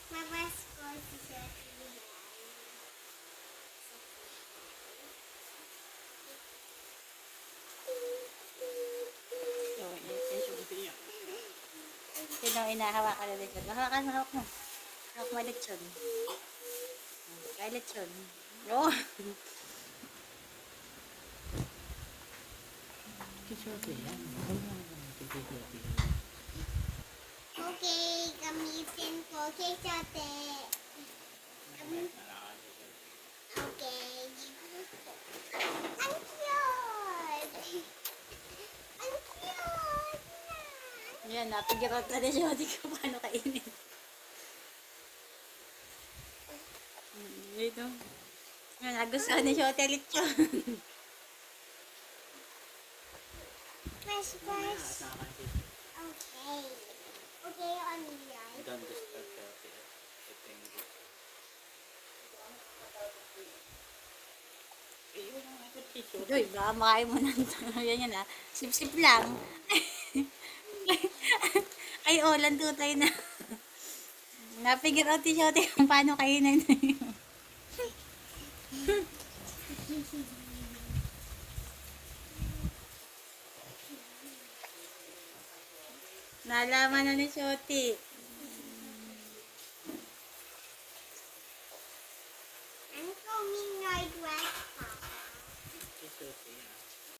Mapasko si Shoti. Sino ang inahawakan na lechon? Hawakan mo, hawak mo. Hawak mo lechon. Kaya lechon. Oh! Kisote yan. Okay, gamitin ko kay Shoti. Okay. Ang cute! Ang cute! Yan, napigirot na din siya. Hindi ko paano kainin. Dito. Yan, nagustuhan ni Shote lechon. Fresh. Okay. Okay, ano yan? Don't disturb Shoti. Uy, baka makain mo ng yan ah. Sip-sip lang. Ay, lantutay na. Napigir out ni Shote kung paano kainin. Nalaman na ni Shote.